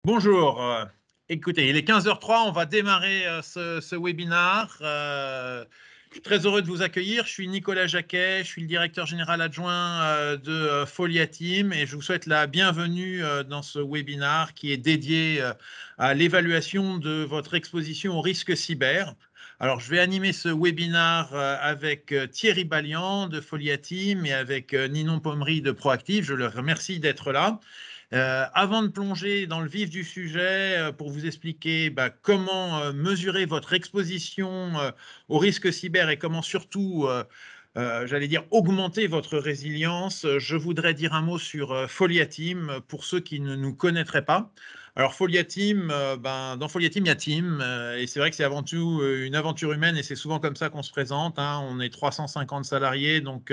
Bonjour, écoutez, il est 15h03, on va démarrer ce webinaire. Je suis très heureux de vous accueillir. Je suis Nicolas Jacquet, je suis le directeur général adjoint de Folia Team et je vous souhaite la bienvenue dans ce webinaire qui est dédié à l'évaluation de votre exposition au risque cyber. Alors, je vais animer ce webinaire avec Thierry Ballian de Folia Team et avec Ninon Pommery de Proactive. Je leur remercie d'être là. Avant de plonger dans le vif du sujet, pour vous expliquer comment mesurer votre exposition au risque cyber et comment surtout, j'allais dire, augmenter votre résilience, je voudrais dire un mot sur Folia Team pour ceux qui ne nous connaîtraient pas. Alors Folia Team, dans Folia Team, il y a Team et c'est vrai que c'est avant tout une aventure humaine et c'est souvent comme ça qu'on se présente, hein. On est 350 salariés, donc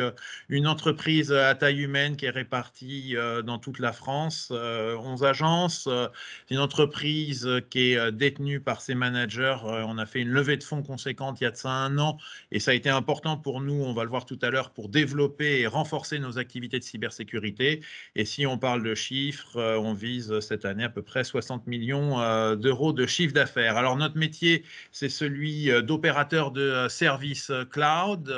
une entreprise à taille humaine qui est répartie dans toute la France, 11 agences, une entreprise qui est détenue par ses managers. On a fait une levée de fonds conséquente il y a de ça 1 an et ça a été important pour nous, on va le voir tout à l'heure, pour développer et renforcer nos activités de cybersécurité. Et si on parle de chiffres, on vise cette année à peu près 60 millions d'euros de chiffre d'affaires. Alors notre métier, c'est celui d'opérateur de services cloud.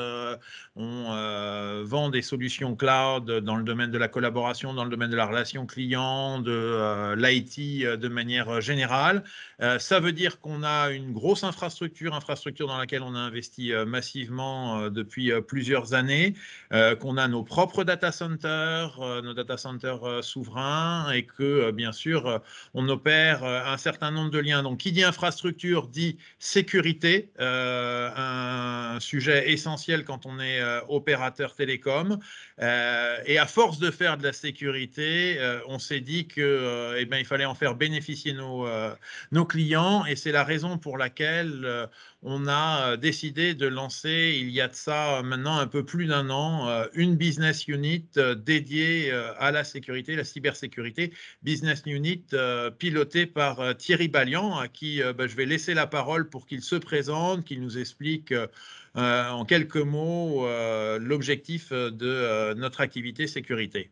On vend des solutions cloud dans le domaine de la collaboration, dans le domaine de la relation client, de l'IT de manière générale. Ça veut dire qu'on a une grosse infrastructure dans laquelle on a investi massivement depuis plusieurs années, qu'on a nos propres data centers, nos data centers souverains et que bien sûr on opère un certain nombre de liens. Donc qui dit infrastructure dit sécurité, un sujet essentiel quand on est opérateur télécom. Et à force de faire de la sécurité, on s'est dit que il fallait en faire bénéficier nos clients et c'est la raison pour laquelle on a décidé de lancer il y a de ça maintenant un peu plus d'1 an une business unit dédiée à la sécurité, la cybersécurité, business unit pilotée par Thierry Ballian à qui je vais laisser la parole pour qu'il se présente, qu'il nous explique en quelques mots l'objectif de notre activité sécurité.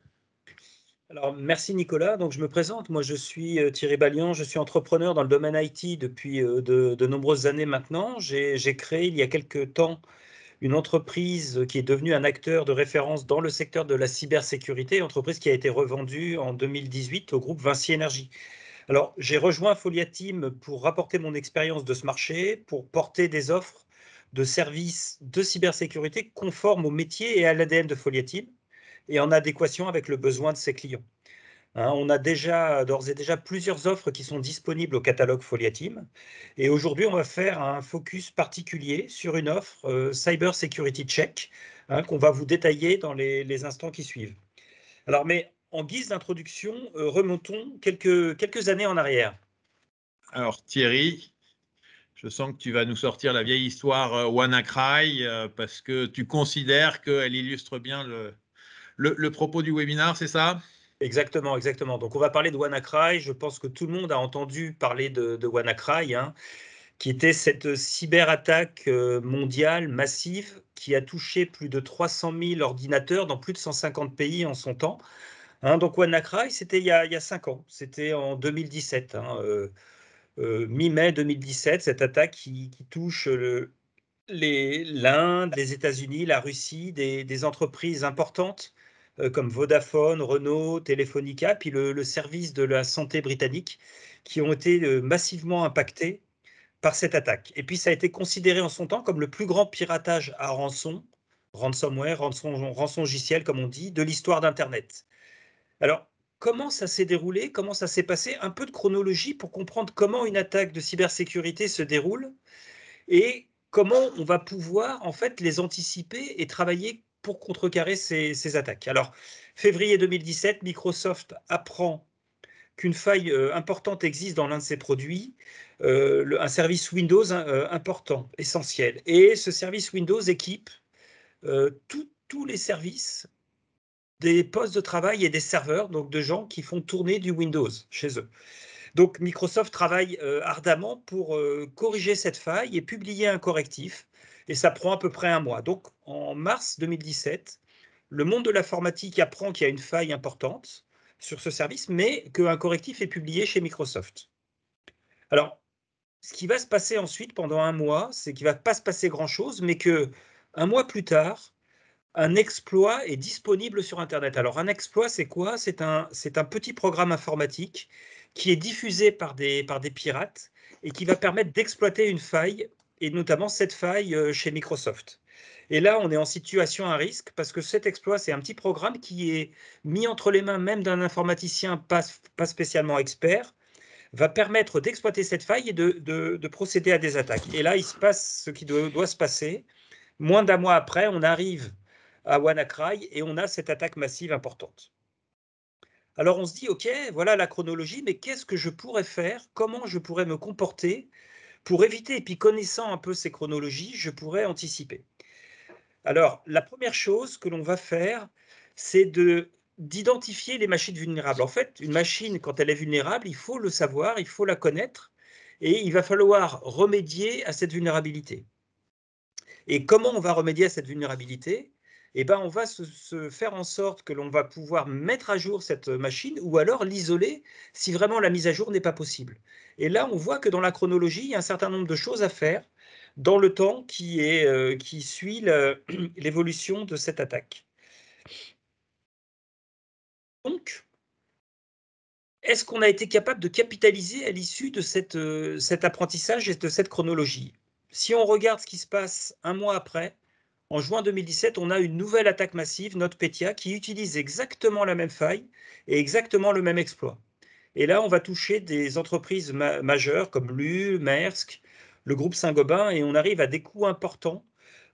Alors, merci Nicolas. Donc, je me présente. Moi, je suis Thierry Ballian. Je suis entrepreneur dans le domaine IT depuis de nombreuses années maintenant. J'ai créé il y a quelques temps une entreprise qui est devenue un acteur de référence dans le secteur de la cybersécurité, entreprise qui a été revendue en 2018 au groupe Vinci Énergie. Alors, j'ai rejoint Folia Team pour rapporter mon expérience de ce marché, pour porter des offres de services de cybersécurité conformes au métier et à l'ADN de Folia Team et en adéquation avec le besoin de ses clients. Hein, on a d'ores et déjà plusieurs offres qui sont disponibles au catalogue Folia Team. Et aujourd'hui, on va faire un focus particulier sur une offre Cyber Security Check, hein, qu'on va vous détailler dans les instants qui suivent. Alors, mais en guise d'introduction, remontons quelques années en arrière. Alors Thierry, je sens que tu vas nous sortir la vieille histoire WannaCry parce que tu considères qu'elle illustre bien le propos du webinaire, c'est ça? Exactement, exactement. Donc, on va parler de WannaCry. Je pense que tout le monde a entendu parler de WannaCry, hein, qui était cette cyberattaque mondiale massive qui a touché plus de 300 000 ordinateurs dans plus de 150 pays en son temps. Hein, donc WannaCry, c'était il y a 5 ans, c'était en 2017, hein, mi-mai 2017, cette attaque qui touche l'Inde, les États-Unis, la Russie, des entreprises importantes comme Vodafone, Renault, Telefonica, puis le service de la santé britannique, qui ont été massivement impactés par cette attaque. Et puis ça a été considéré en son temps comme le plus grand piratage à ransomware, rançongiciel comme on dit, de l'histoire d'Internet. Alors, comment ça s'est déroulé? Comment ça s'est passé? Un peu de chronologie pour comprendre comment une attaque de cybersécurité se déroule et comment on va pouvoir en fait les anticiper et travailler pour contrecarrer ces attaques. Alors, février 2017, Microsoft apprend qu'une faille importante existe dans l'un de ses produits, un service Windows important, essentiel. Et ce service Windows équipe tous les services des postes de travail et des serveurs, donc de gens qui font tourner du Windows chez eux. Donc Microsoft travaille ardemment pour corriger cette faille et publier un correctif, et ça prend à peu près 1 mois. Donc en mars 2017, le monde de l'informatique apprend qu'il y a une faille importante, sur ce service, mais qu'un correctif est publié chez Microsoft. Alors, ce qui va se passer ensuite pendant un mois, c'est qu'il ne va pas se passer grand-chose, mais qu'un mois plus tard, un exploit est disponible sur Internet. Alors, un exploit, c'est quoi? C'est un petit programme informatique qui est diffusé par des pirates et qui va permettre d'exploiter une faille, et notamment cette faille chez Microsoft. Et là, on est en situation à risque parce que cet exploit, c'est un petit programme qui est mis entre les mains même d'un informaticien pas spécialement expert, va permettre d'exploiter cette faille et de procéder à des attaques. Et là, il se passe ce qui doit se passer. Moins d'un mois après, on arrive à WannaCry et on a cette attaque massive importante. Alors on se dit, OK, voilà la chronologie, mais qu'est-ce que je pourrais faire? Comment je pourrais me comporter pour éviter? Et puis connaissant un peu ces chronologies, je pourrais anticiper. Alors la première chose que l'on va faire, c'est d'identifier les machines vulnérables. En fait, une machine, quand elle est vulnérable, il faut le savoir, il faut la connaître, et il va falloir remédier à cette vulnérabilité. Et comment on va remédier à cette vulnérabilité? Eh ben, on va se faire en sorte que l'on va pouvoir mettre à jour cette machine ou alors l'isoler si vraiment la mise à jour n'est pas possible. Et là, on voit que dans la chronologie, il y a un certain nombre de choses à faire dans le temps qui suit l'évolution de cette attaque. Donc, est-ce qu'on a été capable de capitaliser à l'issue de cet apprentissage et de cette chronologie? Si on regarde ce qui se passe un mois après, en juin 2017, on a une nouvelle attaque massive, NotPetya, qui utilise exactement la même faille et exactement le même exploit. Et là, on va toucher des entreprises majeures comme Lul, Maersk, le groupe Saint-Gobain, et on arrive à des coûts importants,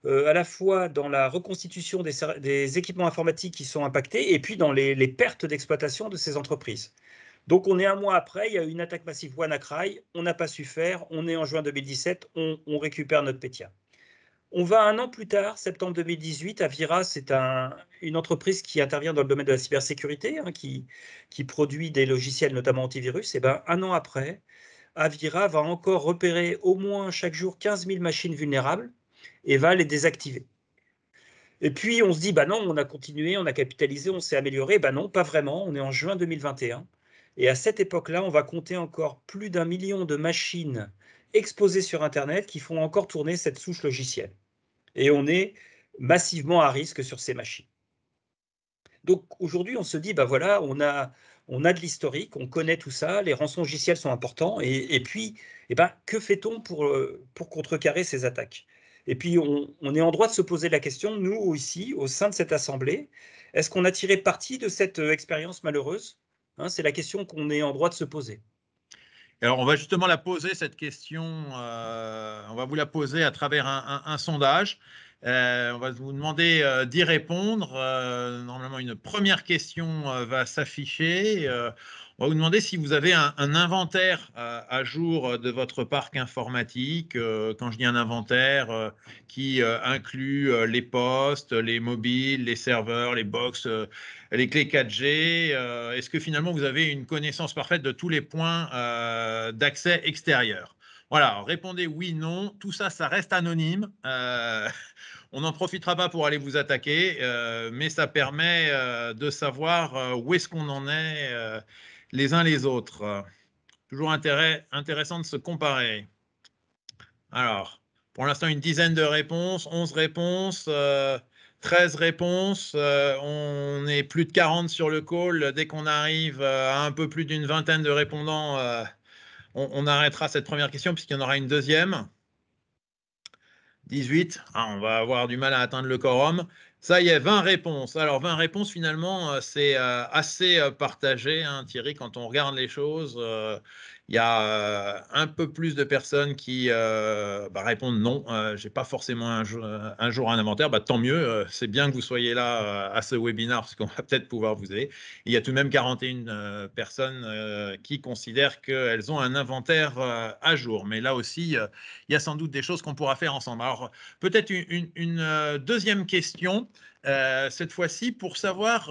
à la fois dans la reconstitution des équipements informatiques qui sont impactés et puis dans les pertes d'exploitation de ces entreprises. Donc on est un mois après, il y a eu une attaque massive WannaCry, on n'a pas su faire, on est en juin 2017, on récupère NotPetya. On va un an plus tard, septembre 2018, Avira, c'est une entreprise qui intervient dans le domaine de la cybersécurité, hein, qui produit des logiciels, notamment antivirus. Et ben, un an après, Avira va encore repérer au moins chaque jour 15 000 machines vulnérables et va les désactiver. Et puis on se dit, bah non, on a continué, on a capitalisé, on s'est amélioré. Bah non, pas vraiment, on est en juin 2021. Et à cette époque-là, on va compter encore plus d'1 million de machines exposées sur Internet qui font encore tourner cette souche logicielle. Et on est massivement à risque sur ces machines. Donc aujourd'hui, on se dit, bah voilà, on a de l'historique, on connaît tout ça, les rançongiciels sont importants, et puis, eh ben, que fait-on pour contrecarrer ces attaques? Et puis, on est en droit de se poser la question, nous ici, au sein de cette assemblée, est-ce qu'on a tiré parti de cette expérience malheureuse? Hein, c'est la question qu'on est en droit de se poser. Alors, on va justement la poser, cette question, on va vous la poser à travers un sondage. On va vous demander d'y répondre. Normalement, une première question va s'afficher. On va vous demander si vous avez un inventaire à jour de votre parc informatique. Quand je dis un inventaire, qui inclut les postes, les mobiles, les serveurs, les box, les clés 4G. Est-ce que finalement vous avez une connaissance parfaite de tous les points d'accès extérieurs? Voilà, répondez oui, non. Tout ça, ça reste anonyme. On n'en profitera pas pour aller vous attaquer, mais ça permet de savoir où est-ce qu'on en est les uns les autres. Toujours intéressant de se comparer. Alors, pour l'instant, une dizaine de réponses, 11 réponses, 13 réponses. On est plus de 40 sur le call. Dès qu'on arrive à un peu plus d'une vingtaine de répondants, on arrêtera cette première question puisqu'il y en aura une deuxième. 18, on va avoir du mal à atteindre le quorum. Ça y est, 20 réponses. Alors, 20 réponses, finalement, c'est assez partagé, hein, Thierry, quand on regarde les choses. Il y a un peu plus de personnes qui répondent non. Je n'ai pas forcément un jour un inventaire. Tant mieux, c'est bien que vous soyez là à ce webinaire parce qu'on va peut-être pouvoir vous aider. Il y a tout de même 41 personnes qui considèrent qu'elles ont un inventaire à jour. Mais là aussi, il y a sans doute des choses qu'on pourra faire ensemble. Alors, peut-être une deuxième question. Cette fois-ci, pour savoir,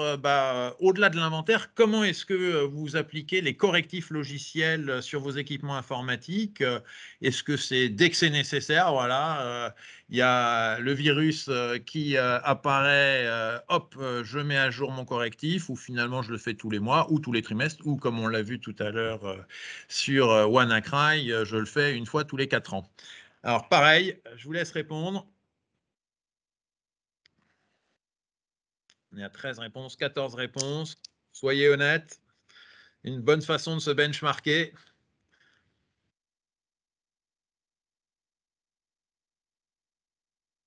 au-delà de l'inventaire, comment est-ce que vous appliquez les correctifs logiciels sur vos équipements informatiques. Est-ce que c'est dès que c'est nécessaire, voilà, il y a le virus qui apparaît, hop, je mets à jour mon correctif, ou finalement je le fais tous les mois ou tous les trimestres, ou comme on l'a vu tout à l'heure sur WannaCry, je le fais une fois tous les 4 ans. Alors pareil, je vous laisse répondre. On est à 13 réponses, 14 réponses. Soyez honnêtes. Une bonne façon de se benchmarker.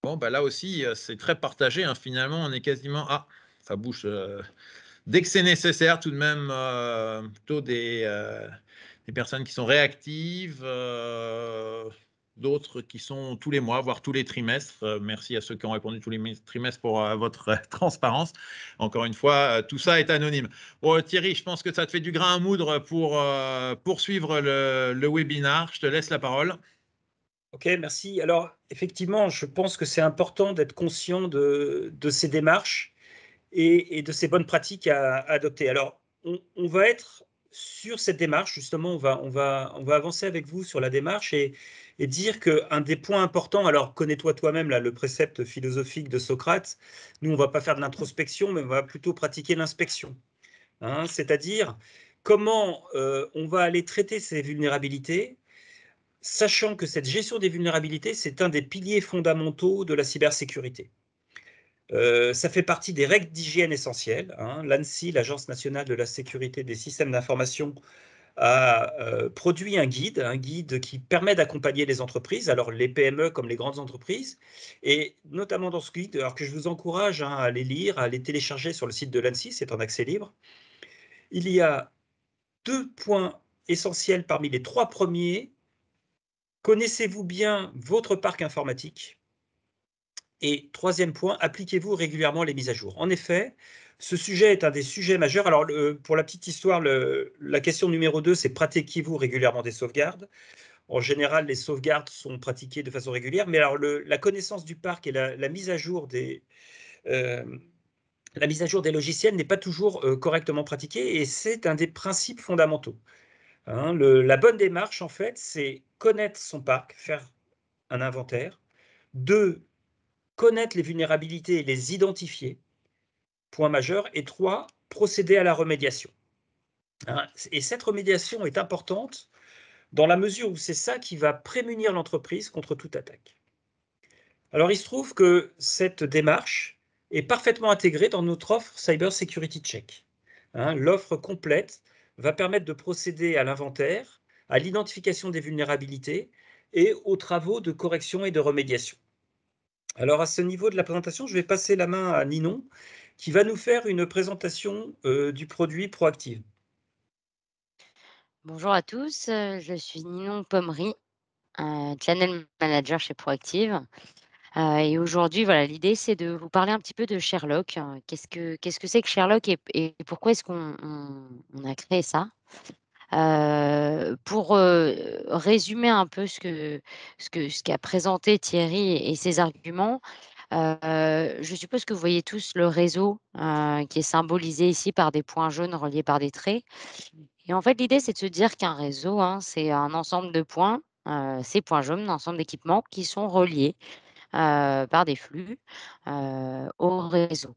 Bon, bah là aussi, c'est très partagé, hein. Finalement, on est quasiment... Ah, ça bouge. Dès que c'est nécessaire, tout de même, plutôt des personnes qui sont réactives, d'autres qui sont tous les mois, voire tous les trimestres. Merci à ceux qui ont répondu tous les trimestres pour votre transparence. Encore une fois, tout ça est anonyme. Bon, Thierry, je pense que ça te fait du grain à moudre pour poursuivre le webinaire. Je te laisse la parole. Ok, merci. Alors, effectivement, je pense que c'est important d'être conscient de ces démarches et de ces bonnes pratiques à adopter. Alors, on va être sur cette démarche, justement, on va avancer avec vous sur la démarche et dire qu'un des points importants, alors connais-toi toi-même, là, le précepte philosophique de Socrate, nous, on va pas faire de l'introspection, mais on va plutôt pratiquer l'inspection. Hein, c'est-à-dire comment on va aller traiter ces vulnérabilités, sachant que cette gestion des vulnérabilités, c'est un des piliers fondamentaux de la cybersécurité. Ça fait partie des règles d'hygiène essentielles. Hein. L'ANSSI, l'Agence nationale de la sécurité des systèmes d'information, a produit un guide qui permet d'accompagner les entreprises, alors les PME comme les grandes entreprises, et notamment dans ce guide, alors que je vous encourage à les lire, à les télécharger sur le site de l'ANSSI, c'est en accès libre. Il y a 2 points essentiels parmi les 3 premiers. Connaissez-vous bien votre parc informatique? Et 3e point, appliquez-vous régulièrement les mises à jour. En effet, ce sujet est un des sujets majeurs. Alors, pour la petite histoire, la question numéro 2, c'est pratiquez-vous régulièrement des sauvegardes? En général, les sauvegardes sont pratiquées de façon régulière, mais alors la connaissance du parc et la mise à jour des logiciels n'est pas toujours correctement pratiquée, et c'est un des principes fondamentaux. Hein. La bonne démarche, en fait, c'est connaître son parc, faire un inventaire. 2, connaître les vulnérabilités et les identifier, point majeur. Et 3, procéder à la remédiation. Hein. Et cette remédiation est importante dans la mesure où c'est ça qui va prémunir l'entreprise contre toute attaque. Alors, il se trouve que cette démarche est parfaitement intégrée dans notre offre Cyber Security Check. Hein, l'offre complète va permettre de procéder à l'inventaire, à l'identification des vulnérabilités et aux travaux de correction et de remédiation. Alors, à ce niveau de la présentation, je vais passer la main à Ninon, qui va nous faire une présentation du produit Proactive. Bonjour à tous, je suis Ninon Pommery, channel manager chez Proactive. Et aujourd'hui, voilà, l'idée, c'est de vous parler un petit peu de Sherlock. Qu'est-ce que c'est que Sherlock et pourquoi est-ce qu'on a créé ça? Pour, résumer un peu ce qu'a présenté Thierry et ses arguments, je suppose que vous voyez tous le réseau, qui est symbolisé ici par des points jaunes reliés par des traits. Et en fait, l'idée, c'est de se dire qu'un réseau, hein, c'est un ensemble de points, ces points jaunes, un ensemble d'équipements qui sont reliés, par des flux, au réseau.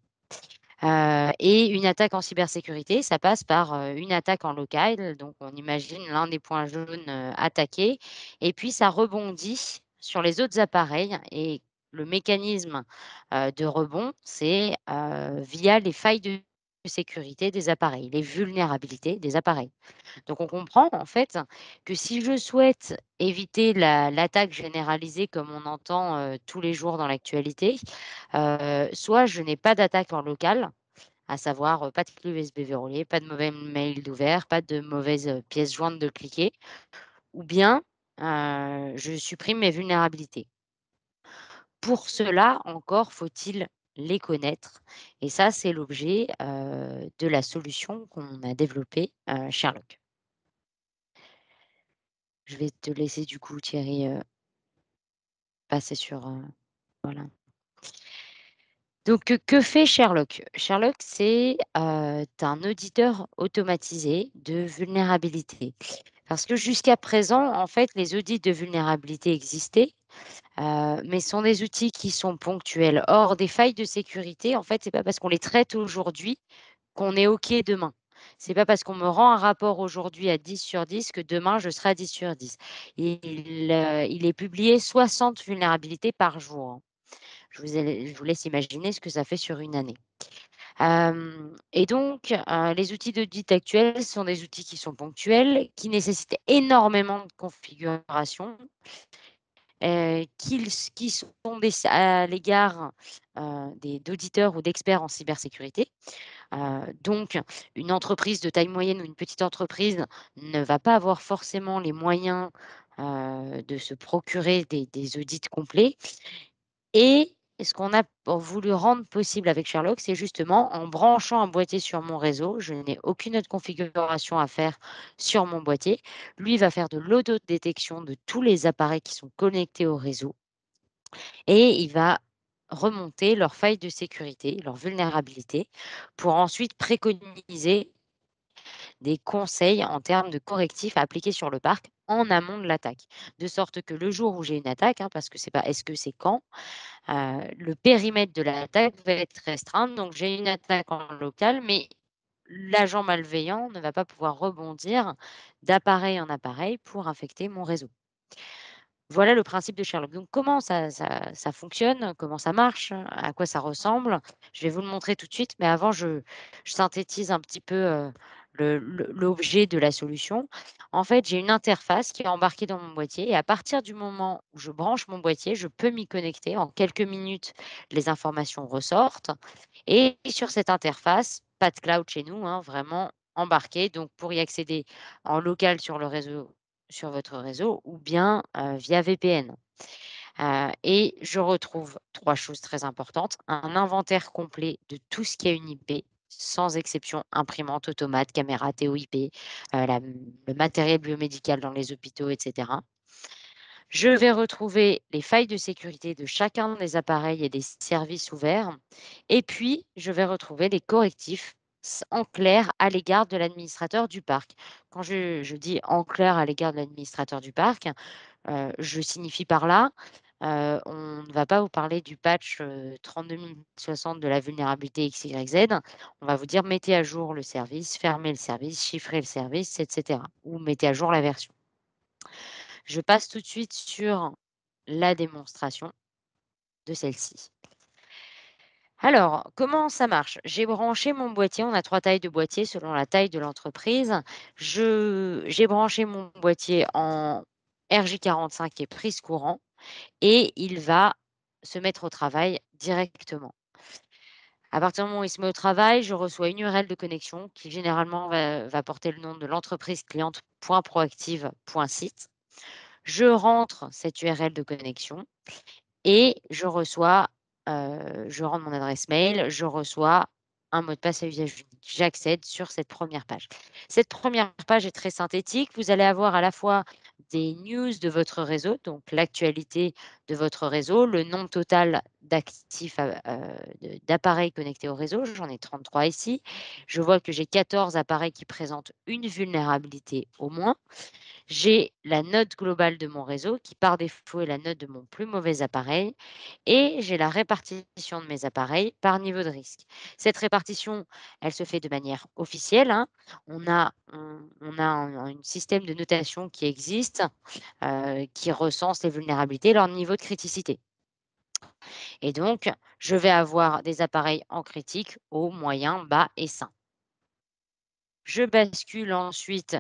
Et une attaque en cybersécurité, ça passe par, une attaque en local. Donc on imagine l'un des points jaunes, attaqué et puis ça rebondit sur les autres appareils et le mécanisme, de rebond, c'est, via les failles de sécurité des appareils, les vulnérabilités des appareils. Donc on comprend en fait que si je souhaite éviter l'attaque généralisée comme on entend, tous les jours dans l'actualité, soit je n'ai pas d'attaque en local, à savoir, pas de clé USB verrouillée, pas de mauvais mail d'ouvert, pas de mauvaises, pièces jointes de cliquer ou bien, je supprime mes vulnérabilités. Pour cela, encore faut-il les connaître et ça, c'est l'objet, de la solution qu'on a développée, Sherlock. Je vais te laisser du coup Thierry, passer sur, voilà. Donc, que fait Sherlock? Sherlock, c'est, un auditeur automatisé de vulnérabilité. Parce que jusqu'à présent, en fait, les audits de vulnérabilité existaient, mais sont des outils qui sont ponctuels. Or, des failles de sécurité, en fait, c'est pas parce qu'on les traite aujourd'hui qu'on est OK demain. C'est pas parce qu'on me rend un rapport aujourd'hui à 10 sur 10 que demain je serai à 10 sur 10. Il est publié 60 vulnérabilités par jour, hein. Je vous laisse imaginer ce que ça fait sur une année. Et donc, les outils d'audit actuels sont des outils qui sont ponctuels, qui nécessitent énormément de configuration, qui sont à l'égard, d'auditeurs ou d'experts en cybersécurité. Donc une entreprise de taille moyenne ou une petite entreprise ne va pas avoir forcément les moyens, de se procurer des audits complets. Et ce qu'on a voulu rendre possible avec Sherlock, c'est justement en branchant un boîtier sur mon réseau, je n'ai aucune autre configuration à faire sur mon boîtier. Lui va faire de l'autodétection de tous les appareils qui sont connectés au réseau et il va remonter leurs failles de sécurité, leurs vulnérabilités, pour ensuite préconiser des conseils en termes de correctifs à appliquer sur le parc en amont de l'attaque. De sorte que le jour où j'ai une attaque, hein, parce que c'est pas est-ce que c'est quand, le périmètre de l'attaque va être restreint. Donc j'ai une attaque en local, mais l'agent malveillant ne va pas pouvoir rebondir d'appareil en appareil pour infecter mon réseau. Voilà le principe de Sherlock. Donc comment ça fonctionne? Comment ça marche? À quoi ça ressemble? Je vais vous le montrer tout de suite, mais avant je synthétise un petit peu, l'objet de la solution. En fait, j'ai une interface qui est embarquée dans mon boîtier et à partir du moment où je branche mon boîtier, je peux m'y connecter. En quelques minutes, les informations ressortent et sur cette interface, pas de cloud chez nous, hein, vraiment embarqué. Donc pour y accéder en local sur votre réseau ou bien, via VPN. Et je retrouve 3 choses très importantes, un inventaire complet de tout ce qui a une IP, sans exception, imprimante, automate, caméra, TOIP, le matériel biomédical dans les hôpitaux et cetera. Je vais retrouver les failles de sécurité de chacun des appareils et des services ouverts et puis je vais retrouver les correctifs en clair à l'égard de l'administrateur du parc. Quand je dis en clair à l'égard de l'administrateur du parc, je signifie par là, on ne va pas vous parler du patch, 32 060 de la vulnérabilité XYZ. On va vous dire: «Mettez à jour le service, fermez le service, chiffrez le service» et cetera ou «Mettez à jour la version». Je passe tout de suite sur la démonstration de celle-ci. Alors, comment ça marche? J'ai branché mon boîtier, on a 3 tailles de boîtier selon la taille de l'entreprise. J'ai branché mon boîtier en RJ45 et prise courant et il va se mettre au travail directement. À partir du moment où il se met au travail, je reçois une URL de connexion qui généralement va porter le nom de l'entreprise cliente .proactive.site. Je rentre cette URL de connexion et je rentre mon adresse mail, je reçois un mot de passe à usage unique. J'accède sur cette première page. Cette première page est très synthétique. Vous allez avoir à la fois des news de votre réseau, donc l'actualité de votre réseau, le nombre total d'actifs, d'appareils connectés au réseau. J'en ai 33 ici. Je vois que j'ai 14 appareils qui présentent une vulnérabilité au moins. J'ai la note globale de mon réseau qui, par défaut, est la note de mon plus mauvais appareil et j'ai la répartition de mes appareils par niveau de risque. Cette répartition, elle se fait de manière officielle, hein. On a un système de notation qui existe, qui recense les vulnérabilités et leur niveau de criticité et donc je vais avoir des appareils en critique, haut, moyen, bas et sain. Je bascule ensuite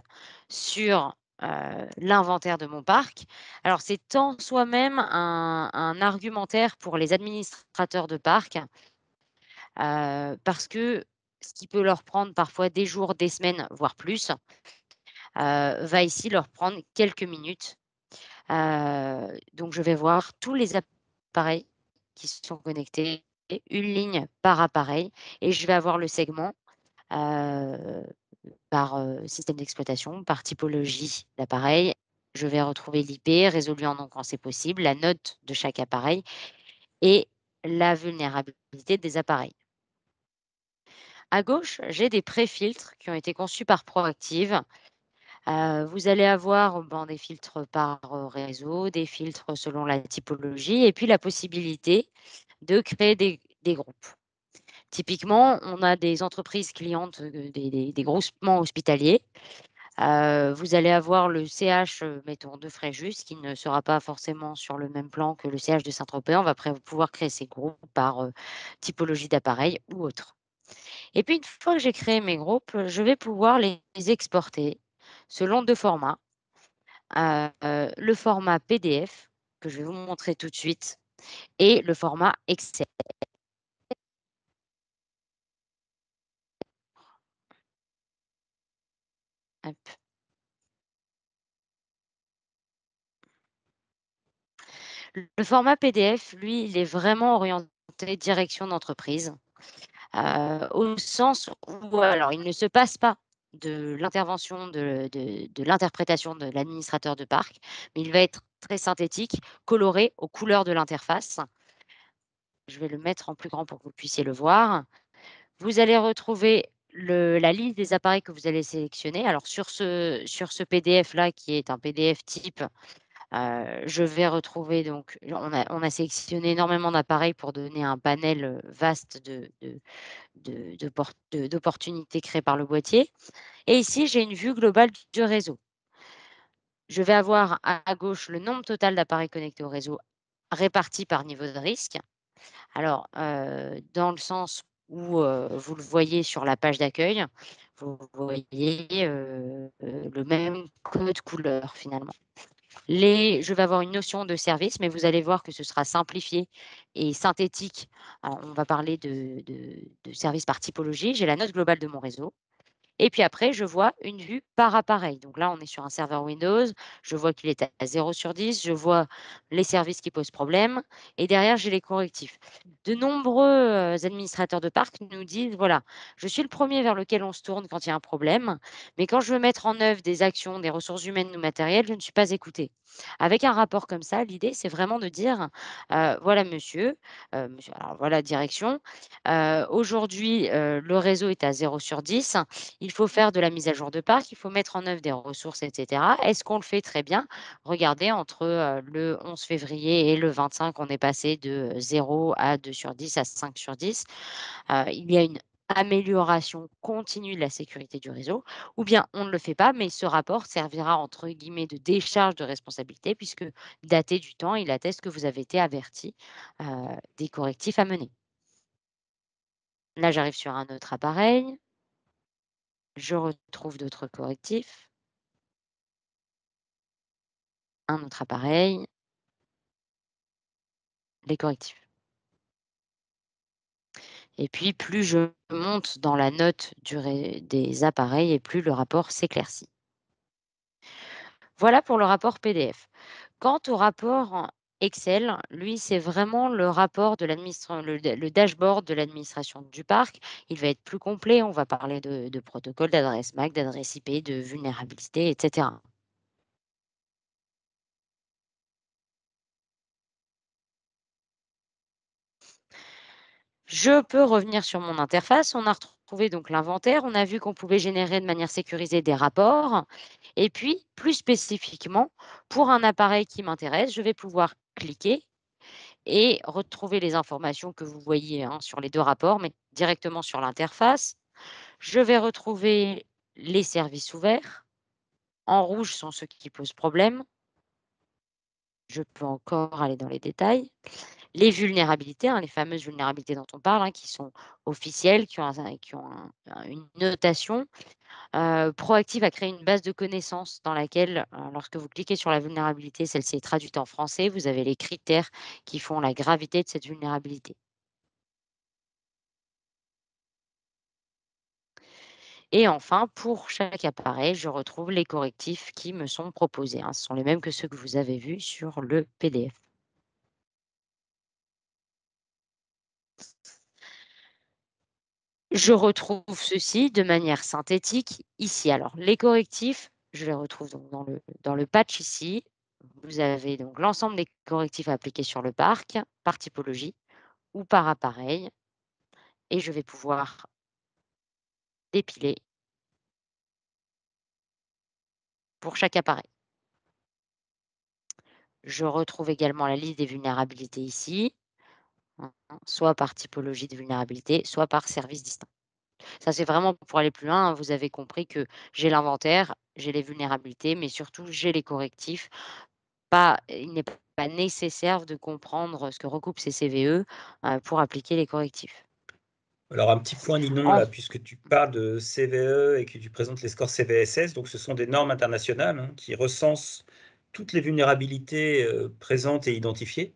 sur, l'inventaire de mon parc. Alors c'est en soi-même un argumentaire pour les administrateurs de parc, parce que ce qui peut leur prendre parfois des jours, des semaines, voire plus, va ici leur prendre quelques minutes. Donc je vais voir tous les appareils qui sont connectés, une ligne par appareil et je vais avoir le segment, heu par, système d'exploitation, par typologie d'appareil. Je vais retrouver l'IP résolu en nom quand c'est possible, la note de chaque appareil et la vulnérabilité des appareils. À gauche, j'ai des pré-filtres qui ont été conçus par Proactive. Vous allez avoir des filtres par réseau, des filtres selon la typologie et puis la possibilité de créer des groupes. Typiquement, on a des entreprises clientes, des groupements hospitaliers. Vous allez avoir le CH, mettons, de Fréjus qui ne sera pas forcément sur le même plan que le CH de Saint-Tropez. On va pouvoir créer ces groupes par typologie d'appareil ou autre. Et puis, une fois que j'ai créé mes groupes, je vais pouvoir les exporter selon 2 formats. Le format PDF, que je vais vous montrer tout de suite, et le format Excel. Hop. Le format PDF, lui, il est vraiment orienté direction d'entreprise, au sens où alors il ne se passe pas de l'intervention de l'interprétation de l'administrateur de parc, mais il va être très synthétique, coloré aux couleurs de l'interface. Je vais le mettre en plus grand pour que vous puissiez le voir. Vous allez retrouver la liste des appareils que vous allez sélectionner. Alors sur ce PDF-là, qui est un PDF type, je vais retrouver donc on a sélectionné énormément d'appareils pour donner un panel, vaste d'opportunités créées par le boîtier et ici, j'ai une vue globale du réseau. Je vais avoir à gauche le nombre total d'appareils connectés au réseau répartis par niveau de risque. Alors, dans le sens où, vous le voyez sur la page d'accueil, vous voyez, le même code couleur finalement. Je vais avoir une notion de service, mais vous allez voir que ce sera simplifié et synthétique. Alors, on va parler de service par typologie. J'ai la note globale de mon réseau. Et puis après, je vois une vue par appareil. Donc là, on est sur un serveur Windows. Je vois qu'il est à 0/10. Je vois les services qui posent problème. Et derrière, j'ai les correctifs. De nombreux administrateurs de parc nous disent, voilà, je suis le premier vers lequel on se tourne quand il y a un problème. Mais quand je veux mettre en œuvre des actions, des ressources humaines ou matérielles, je ne suis pas écouté. Avec un rapport comme ça, l'idée, c'est vraiment de dire, voilà, monsieur, alors voilà, direction. Aujourd'hui, le réseau est à 0/10. Il faut faire de la mise à jour de parc, il faut mettre en œuvre des ressources et cetera. Est-ce qu'on le fait? Très bien. Regardez, entre, le 11 février et le 25, on est passé de 0 à 2/10 à 5/10. Il y a une amélioration continue de la sécurité du réseau ou bien on ne le fait pas, mais ce rapport servira entre guillemets «de décharge de responsabilité» puisque daté du temps, il atteste que vous avez été averti, heu, des correctifs à mener. Là, j'arrive sur un autre appareil, je retrouve d'autres correctifs. Un autre appareil, les correctifs. Et puis plus je monte dans la note des appareils et plus le rapport s'éclaircit. Voilà pour le rapport PDF. Quant au rapport Excel, lui, c'est vraiment le rapport de le dashboard de l'administration du parc. Il va être plus complet, on va parler de protocole, d'adresse MAC, d'adresse IP, de vulnérabilité, etc. Je peux revenir sur mon interface. On a retrouvé donc l'inventaire. On a vu qu'on pouvait générer de manière sécurisée des rapports. Et puis, plus spécifiquement, pour un appareil qui m'intéresse, je vais pouvoir cliquer et retrouver les informations que vous voyez hein, sur les deux rapports, mais directement sur l'interface. Je vais retrouver les services ouverts. En rouge sont ceux qui posent problème. Je peux encore aller dans les détails. Les vulnérabilités, hein, les fameuses vulnérabilités dont on parle, hein, qui sont officielles, qui ont une notation. Proactive a créé une base de connaissances dans laquelle, lorsque vous cliquez sur la vulnérabilité, celle-ci est traduite en français. Vous avez les critères qui font la gravité de cette vulnérabilité. Et enfin, pour chaque appareil, je retrouve les correctifs qui me sont proposés, hein. Ce sont les mêmes que ceux que vous avez vus sur le PDF. Je retrouve ceci de manière synthétique ici. Alors, les correctifs, je les retrouve donc dans le patch ici. Vous avez donc l'ensemble des correctifs à appliquer sur le parc par typologie. ou par appareil et je vais pouvoir dépiler pour chaque appareil. Je retrouve également la liste des vulnérabilités ici, hein, soit par typologie de vulnérabilité, soit par service distinct. Ça, c'est vraiment pour aller plus loin, hein. Vous avez compris que j'ai l'inventaire, j'ai les vulnérabilités, mais surtout j'ai les correctifs. Il n'est pas nécessaire de comprendre ce que recoupent ces CVE, pour appliquer les correctifs. Alors, un petit point, Ninon, En là, puisque tu parles de CVE et que tu présentes les scores CVSS, donc ce sont des normes internationales qui recensent toutes les vulnérabilités présentes et identifiées.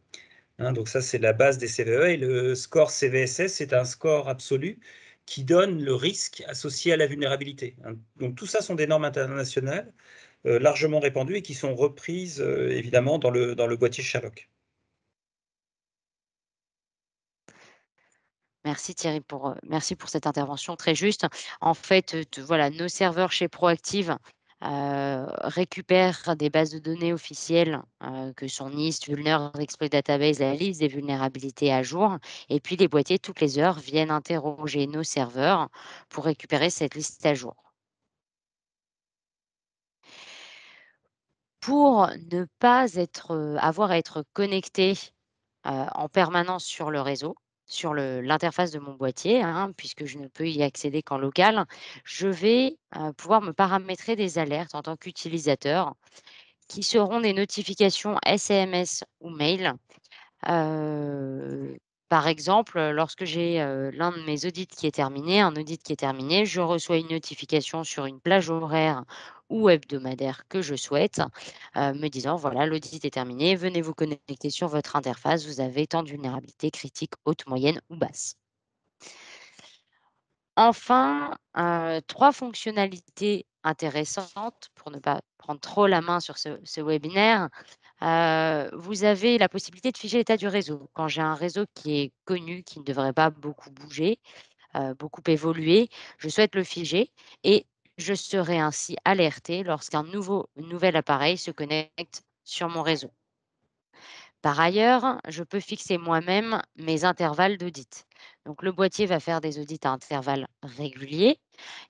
Donc ça, c'est la base des CVE. Et le score CVSS, c'est un score absolu qui donne le risque associé à la vulnérabilité. Donc tout ça sont des normes internationales largement répandues et qui sont reprises évidemment dans le boîtier Sherlock. Merci Thierry merci pour cette intervention très juste. En fait, voilà, nos serveurs chez Proactive, récupèrent des bases de données officielles, que sont NIST, Vulner, Exploit Database, la liste des vulnérabilités à jour et puis les boîtiers, toutes les heures, viennent interroger nos serveurs pour récupérer cette liste à jour. Pour ne pas avoir à être connecté, en permanence sur le réseau, sur l'interface de mon boîtier, hein, puisque je ne peux y accéder qu'en local, je vais, pouvoir me paramétrer des alertes en tant qu'utilisateur qui seront des notifications SMS ou mail. Heu, Par exemple, lorsque j'ai, l'un de mes audits qui est terminé, un audit qui est terminé, je reçois une notification sur une plage horaire ou hebdomadaire que je souhaite, me disant: «Voilà, l'audit est terminé, venez vous connecter sur votre interface, vous avez tant de vulnérabilités critiques, hautes, moyennes ou basses». Enfin, 3 fonctionnalités intéressantes pour ne pas prendre trop la main sur ce webinaire. Vous avez la possibilité de figer l'état du réseau. Quand j'ai un réseau qui est connu, qui ne devrait pas beaucoup bouger, beaucoup évoluer, je souhaite le figer et je serai ainsi alertée lorsqu'un nouvel appareil se connecte sur mon réseau. Par ailleurs, je peux fixer moi-même mes intervalles d'audit. Donc le boîtier va faire des audits à intervalles réguliers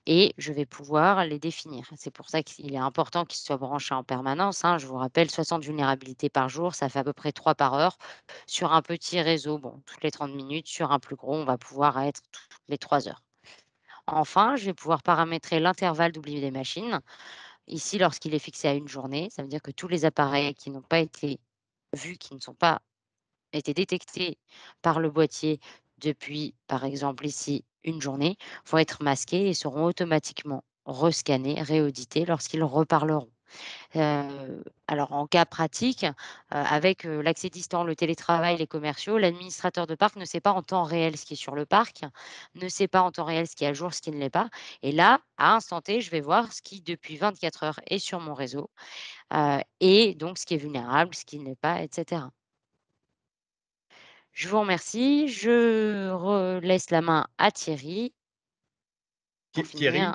et je vais pouvoir les définir. C'est pour ça qu'il est important qu'il soit branché en permanence, hein. Je vous rappelle, 60 vulnérabilités par jour, ça fait à peu près 3 par heure. Sur un petit réseau, bon, toutes les 30 minutes. Sur un plus gros, on va pouvoir être toutes les 3 heures. Enfin, je vais pouvoir paramétrer l'intervalle d'oubli des machines. Ici, lorsqu'il est fixé à une journée, ça veut dire que tous les appareils qui n'ont pas été vus, qui ne sont pas été détectés par le boîtier depuis, par exemple ici, une journée, vont être masqués et seront automatiquement rescannés, réaudités lorsqu'ils reparleront. Alors en cas pratique, avec, l'accès distant, le télétravail, les commerciaux, l'administrateur de parc ne sait pas en temps réel ce qui est sur le parc, ne sait pas en temps réel ce qui est à jour, ce qui ne l'est pas et là, à instant T, je vais voir ce qui depuis 24 heures est sur mon réseau, et donc ce qui est vulnérable, ce qui ne l'est pas et cetera. Je vous remercie. Je laisse la main à Thierry pour finir Thierry,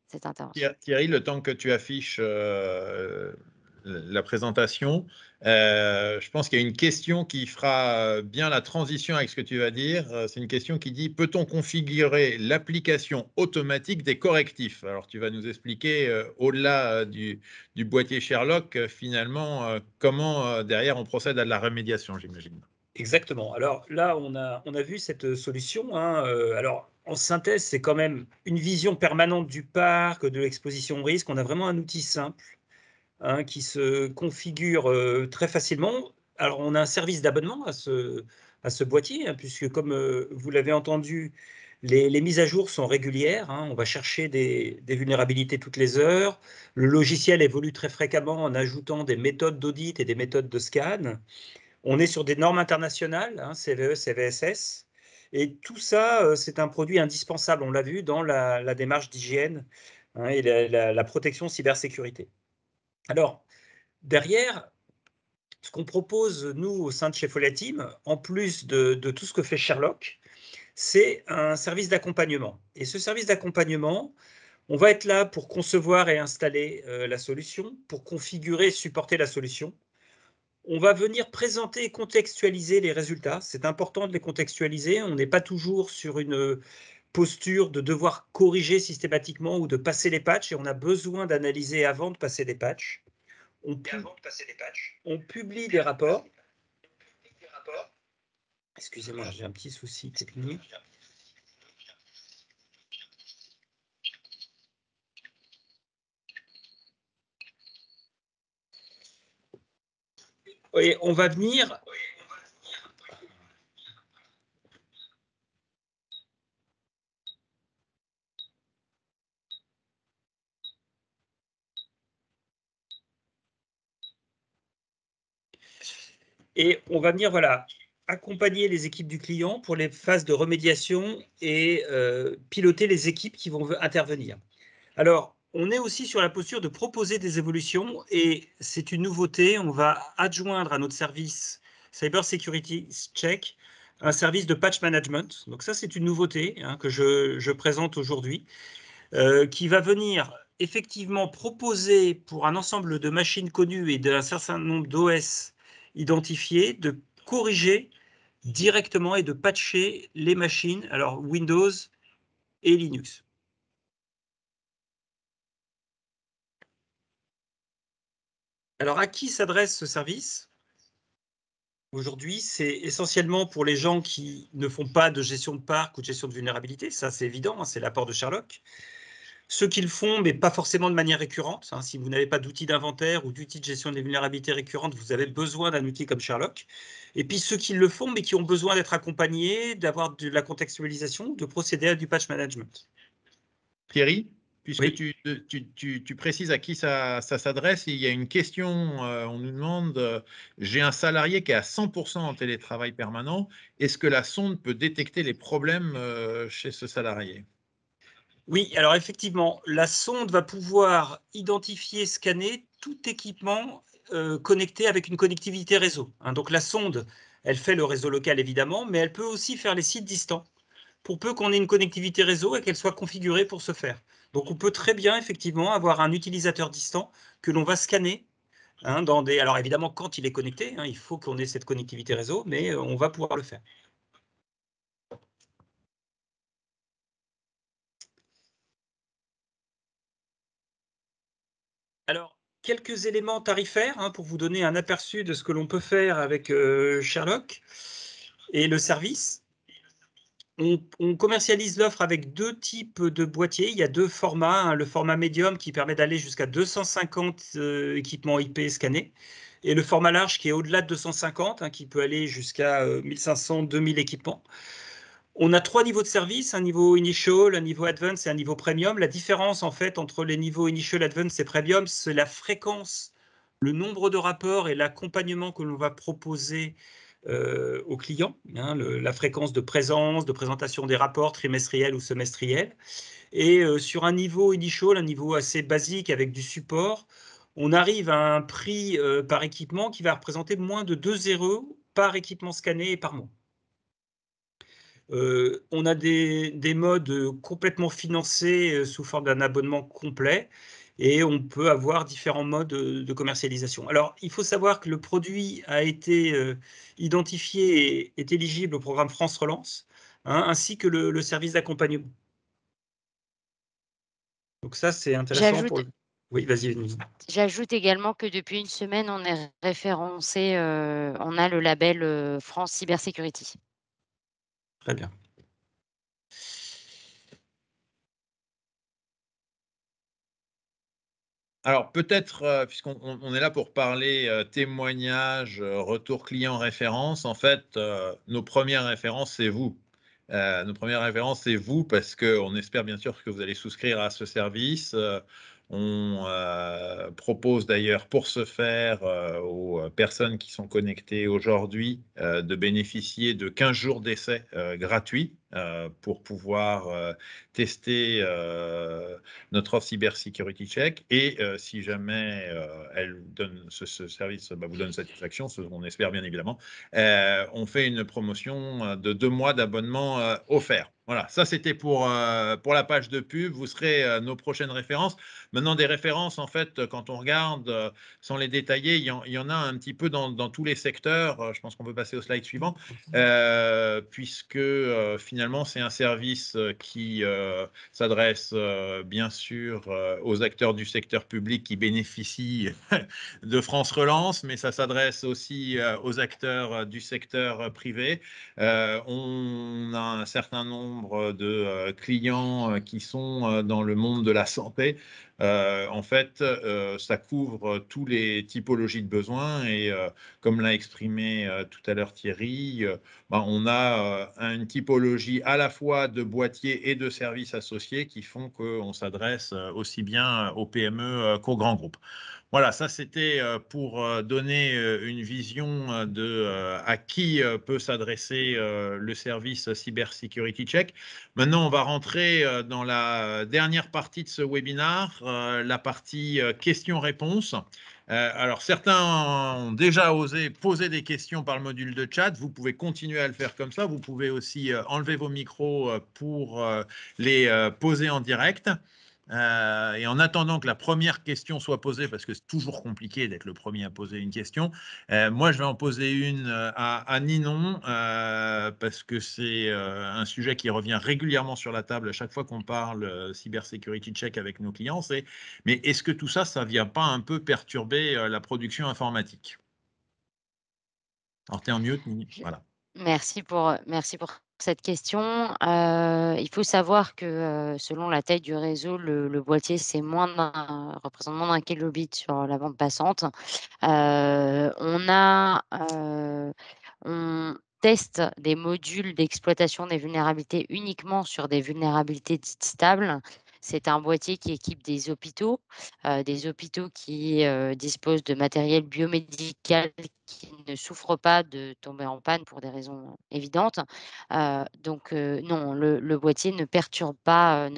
cette intervention. Thierry, le temps que tu affiches la présentation, je pense qu'il y a une question qui fera bien la transition avec ce que tu vas dire. C'est une question qui dit: peut-on configurer l'application automatique des correctifs? Alors, tu vas nous expliquer, au-delà du boîtier Sherlock, finalement, comment derrière on procède à de la remédiation, j'imagine. Exactement. Alors là, on a vu cette solution. Alors, en synthèse, c'est quand même une vision permanente du parc, de l'exposition au risque. On a vraiment un outil simple qui se configure très facilement. Alors, on a un service d'abonnement à ce boîtier, puisque comme vous l'avez entendu, les mises à jour sont régulières. On va chercher des vulnérabilités toutes les heures. Le logiciel évolue très fréquemment en ajoutant des méthodes d'audit et des méthodes de scan. On est sur des normes internationales, CVE, CVSS, et tout ça, c'est un produit indispensable, on l'a vu, dans la démarche d'hygiène et la protection cybersécurité. Alors, derrière, ce qu'on propose, nous, au sein de chez Folia Team, en plus de tout ce que fait Sherlock, c'est un service d'accompagnement. Et ce service d'accompagnement, on va être là pour concevoir et installer la solution, pour configurer et supporter la solution, On va venir présenter et contextualiser les résultats. C'est important de les contextualiser. On n'est pas toujours sur une posture de devoir corriger systématiquement ou de passer les patchs, et on a besoin d'analyser avant de passer les patchs. On publie des rapports. Excusez-moi, j'ai un petit souci technique. Et on va venir... Et on va venir, voilà, accompagner les équipes du client pour les phases de remédiation et piloter les équipes qui vont intervenir. Alors, on est aussi sur la posture de proposer des évolutions, et c'est une nouveauté. On va adjoindre à notre service Cyber Security Check un service de patch management. Donc ça, c'est une nouveauté que je présente aujourd'hui, qui va venir effectivement proposer pour un ensemble de machines connues et d'un certain nombre d'OS identifiés de corriger directement et de patcher les machines, alors Windows et Linux. Alors, à qui s'adresse ce service? Aujourd'hui, c'est essentiellement pour les gens qui ne font pas de gestion de parc ou de gestion de vulnérabilité. Ça, c'est évident, c'est l'apport de Sherlock. Ceux qui le font, mais pas forcément de manière récurrente. Si vous n'avez pas d'outil d'inventaire ou d'outil de gestion des vulnérabilités récurrentes, vous avez besoin d'un outil comme Sherlock. Et puis ceux qui le font, mais qui ont besoin d'être accompagnés, d'avoir de la contextualisation, de procéder à du patch management. Thierry, puisque Oui. tu précises à qui ça s'adresse, il y a une question, on nous demande, j'ai un salarié qui est à 100% en télétravail permanent, est-ce que la sonde peut détecter les problèmes chez ce salarié? Oui, alors effectivement, la sonde va pouvoir identifier, scanner tout équipement connecté avec une connectivité réseau. Donc la sonde, elle fait le réseau local évidemment, mais elle peut aussi faire les sites distants, pour peu qu'on ait une connectivité réseau et qu'elle soit configurée pour ce faire. Donc on peut très bien effectivement avoir un utilisateur distant que l'on va scanner dans des... Alors évidemment, quand il est connecté, il faut qu'on ait cette connectivité réseau, mais on va pouvoir le faire. Alors, quelques éléments tarifaires pour vous donner un aperçu de ce que l'on peut faire avec Sherlock et le service. On commercialise l'offre avec deux types de boîtiers. Il y a deux formats. Le format médium qui permet d'aller jusqu'à 250 équipements IP scannés, et le format large qui est au-delà de 250, qui peut aller jusqu'à 1500, 2000 équipements. On a trois niveaux de service, un niveau initial, un niveau advanced et un niveau premium. La différence en fait entre les niveaux initial, advanced et premium, c'est la fréquence, le nombre de rapports et l'accompagnement que l'on va proposer aux clients, la fréquence de présence, de présentation des rapports trimestriels ou semestriels. Et sur un niveau initial, un niveau assez basique avec du support, on arrive à un prix par équipement qui va représenter moins de 2 € par équipement scanné et par mois. On a des modes complètement financés sous forme d'un abonnement complet, et on peut avoir différents modes de commercialisation. Alors, il faut savoir que le produit a été identifié et est éligible au programme France Relance, ainsi que le service d'accompagnement. Donc ça, c'est intéressant pour le... Oui, vas-y. J'ajoute également que depuis une semaine, on est référencé, on a le label, France Cybersécurité. Très bien. Alors peut-être, puisqu'on est là pour parler témoignages, retour client, référence, en fait, nos premières références, c'est vous. Nos premières références, c'est vous, parce qu'on espère bien sûr que vous allez souscrire à ce service. On propose d'ailleurs pour ce faire aux personnes qui sont connectées aujourd'hui de bénéficier de 15 jours d'essai gratuits pour pouvoir tester notre offre Cyber Security Check. Et si jamais elle donne ce service vous donne satisfaction, ce qu'on espère bien évidemment, on fait une promotion de 2 mois d'abonnement offert. Voilà, ça c'était pour la page de pub. Vous serez nos prochaines références. Maintenant, des références, en fait, quand on regarde, sans les détailler, il y en a un petit peu dans tous les secteurs. Je pense qu'on peut passer au slide suivant, puisque finalement, c'est un service qui s'adresse bien sûr aux acteurs du secteur public qui bénéficient de France Relance, mais ça s'adresse aussi aux acteurs du secteur privé. On a un certain nombre de clients qui sont dans le monde de la santé. En fait, ça couvre tous les typologies de besoins et comme l'a exprimé tout à l'heure Thierry, on a une typologie à la fois de boîtiers et de services associés qui font qu'on s'adresse aussi bien aux PME qu'aux grands groupes. Voilà, ça c'était pour donner une vision de à qui peut s'adresser le service Cyber Security Check. Maintenant, on va rentrer dans la dernière partie de ce webinaire, la partie questions-réponses. Alors, certains ont déjà osé poser des questions par le module de chat. Vous pouvez continuer à le faire comme ça. Vous pouvez aussi enlever vos micros pour les poser en direct. Et en attendant que la première question soit posée, parce que c'est toujours compliqué d'être le premier à poser une question, moi je vais en poser une à Ninon, parce que c'est un sujet qui revient régulièrement sur la table à chaque fois qu'on parle Cyber Security Check avec nos clients. Mais est-ce que tout ça, ça ne vient pas un peu perturber la production informatique? Alors, tu es en mute, Nini. Voilà. Merci pour cette question. Il faut savoir que, selon la taille du réseau, le boîtier, représente moins d'1 kilobit sur la bande passante. On teste des modules d'exploitation des vulnérabilités uniquement sur des vulnérabilités dites stables. C'est un boîtier qui équipe des hôpitaux qui, disposent de matériel biomédical qui ne souffrent pas de tomber en panne pour des raisons évidentes. Non, le boîtier ne perturbe pas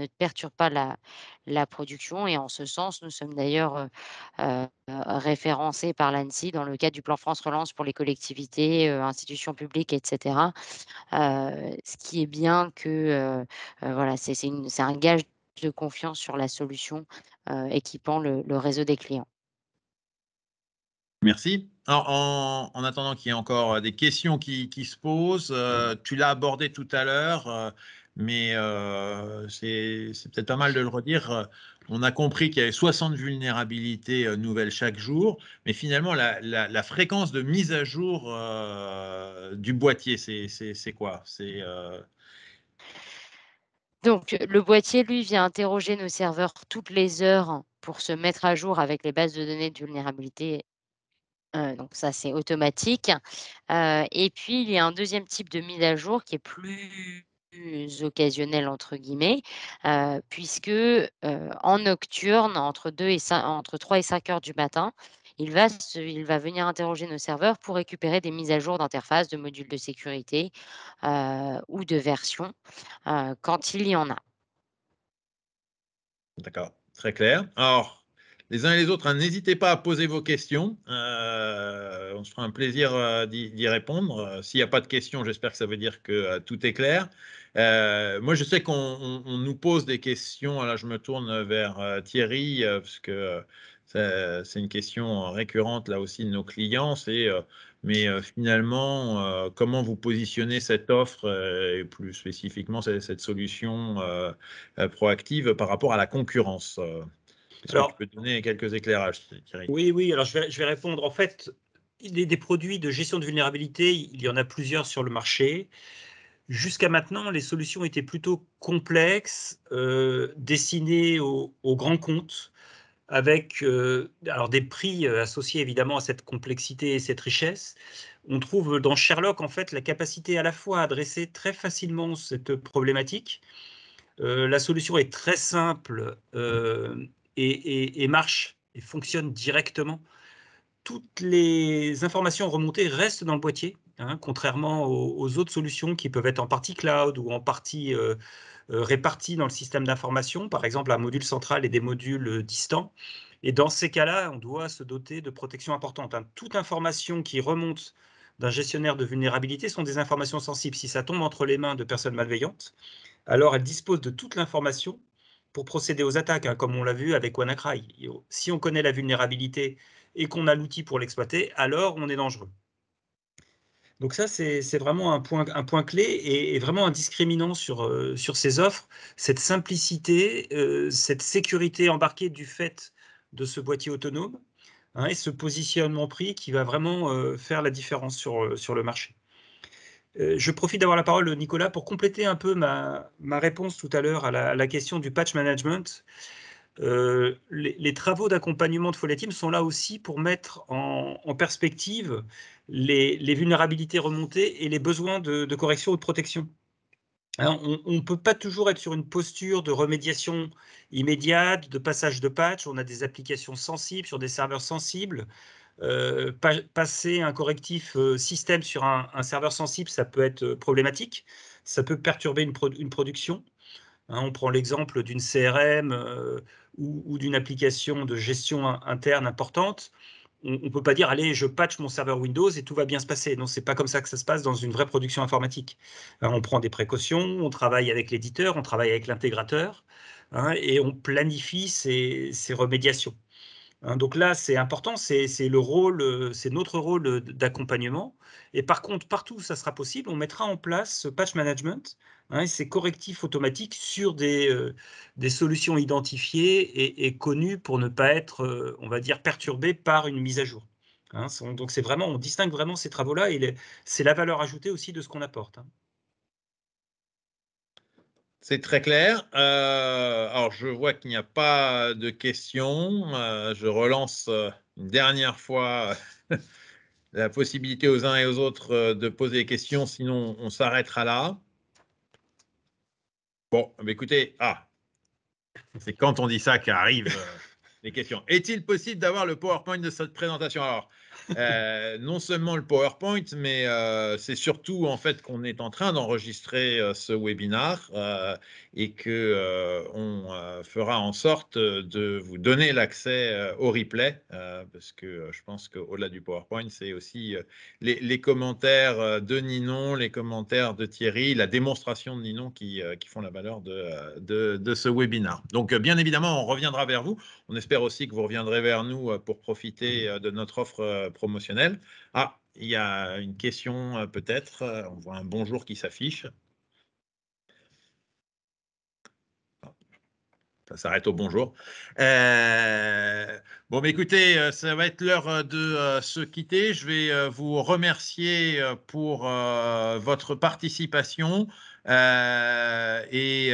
la production et en ce sens, nous sommes d'ailleurs, référencés par l'ANSSI dans le cadre du plan France Relance pour les collectivités, institutions publiques et cetera. Ce qui est bien que, voilà, c'est un gage de confiance sur la solution, équipant le réseau des clients. Merci. Alors, en attendant qu'il y ait encore des questions qui se posent, tu l'as abordé tout à l'heure, mais c'est peut-être pas mal de le redire. On a compris qu'il y avait 60 vulnérabilités nouvelles chaque jour, mais finalement, la fréquence de mise à jour du boîtier, c'est quoi? Donc, le boîtier, lui, vient interroger nos serveurs toutes les heures pour se mettre à jour avec les bases de données de vulnérabilité. Donc ça, c'est automatique. Et puis, il y a un deuxième type de mise à jour qui est plus «occasionnel» entre guillemets, puisque, en nocturne, entre 3 et 5 heures du matin, il va venir interroger nos serveurs pour récupérer des mises à jour d'interface, de modules de sécurité, ou de version, quand il y en a. D'accord, très clair. Alors, les uns et les autres, hein, n'hésitez pas à poser vos questions. On se fera un plaisir d'y répondre. S'il n'y a pas de questions, j'espère que ça veut dire que tout est clair. Moi, je sais qu'on nous pose des questions. Là, je me tourne vers Thierry, parce que c'est une question récurrente là aussi de nos clients. Mais finalement, comment vous positionnez cette offre et plus spécifiquement cette solution proactive par rapport à la concurrence? Est-ce que tu peux donner quelques éclairages, Thierry? Oui, alors je vais répondre. En fait, des produits de gestion de vulnérabilité, il y en a plusieurs sur le marché. Jusqu'à maintenant, les solutions étaient plutôt complexes, destinées aux grands comptes, avec alors des prix associés évidemment à cette complexité et cette richesse. On trouve dans Sherlock, en fait, la capacité à la fois à adresser très facilement cette problématique. La solution est très simple et marche fonctionne directement. Toutes les informations remontées restent dans le boîtier. hein, contrairement aux autres solutions qui peuvent être en partie cloud ou en partie réparties dans le système d'information, par exemple un module central et des modules distants. Et dans ces cas-là, on doit se doter de protections importantes, hein. Toute information qui remonte d'un gestionnaire de vulnérabilité sont des informations sensibles. Si ça tombe entre les mains de personnes malveillantes, alors elle dispose de toute l'information pour procéder aux attaques, hein, comme on l'a vu avec WannaCry. Si on connaît la vulnérabilité et qu'on a l'outil pour l'exploiter, alors on est dangereux. Donc ça, c'est vraiment un point clé et vraiment un discriminant sur ces offres, cette simplicité, cette sécurité embarquée du fait de ce boîtier autonome, hein, et ce positionnement prix qui va vraiment faire la différence sur le marché. Je profite d'avoir la parole, Nicolas, pour compléter un peu ma réponse tout à l'heure à la question du patch management. Les travaux d'accompagnement de Follet Team sont là aussi pour mettre en perspective les vulnérabilités remontées et les besoins de correction ou de protection. Hein, on ne peut pas toujours être sur une posture de remédiation immédiate, de passage de patch. On a des applications sensibles sur des serveurs sensibles. Passer un correctif système sur un serveur sensible, ça peut être problématique. Ça peut perturber une production. Hein, on prend l'exemple d'une CRM ou d'une application de gestion interne importante. On ne peut pas dire, allez, je patch mon serveur Windows et tout va bien se passer. Non, ce n'est pas comme ça que ça se passe dans une vraie production informatique. On prend des précautions, on travaille avec l'éditeur, on travaille avec l'intégrateur, hein, et on planifie ces remédiations. Hein, donc là, c'est important, c'est notre rôle d'accompagnement. Et par contre, partout où ça sera possible, on mettra en place ce patch management, hein, et ces correctifs automatiques sur des solutions identifiées et connues pour ne pas être, on va dire, perturbées par une mise à jour. Hein, donc c'est vraiment, on distingue vraiment ces travaux-là et c'est la valeur ajoutée aussi de ce qu'on apporte. Hein. C'est très clair. Alors, je vois qu'il n'y a pas de questions. Je relance une dernière fois la possibilité aux uns et aux autres de poser des questions, sinon on s'arrêtera là. Bon, écoutez, c'est quand on dit ça qu'arrivent les questions. Est-il possible d'avoir le PowerPoint de cette présentation? Alors, non seulement le PowerPoint, mais c'est surtout en fait qu'on est en train d'enregistrer ce webinaire et que on fera en sorte de vous donner l'accès au replay parce que je pense qu'au-delà du PowerPoint, c'est aussi les commentaires de Ninon, les commentaires de Thierry, la démonstration de Ninon qui font la valeur de ce webinaire. Donc, bien évidemment, on reviendra vers vous. On espère aussi que vous reviendrez vers nous pour profiter de notre offre promotionnelle. Ah, il y a une question peut-être. On voit un bonjour qui s'affiche. Ça s'arrête au bonjour. Bon, mais écoutez, ça va être l'heure de se quitter. Je vais vous remercier pour votre participation et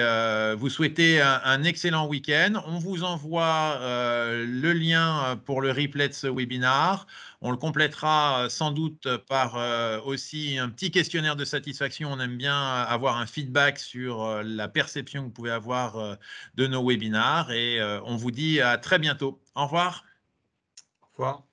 vous souhaiter un excellent week-end. On vous envoie le lien pour le replay de ce webinaire. On le complétera sans doute par aussi un petit questionnaire de satisfaction. On aime bien avoir un feedback sur la perception que vous pouvez avoir de nos webinaires et on vous dit à très bientôt. Au revoir. Au revoir.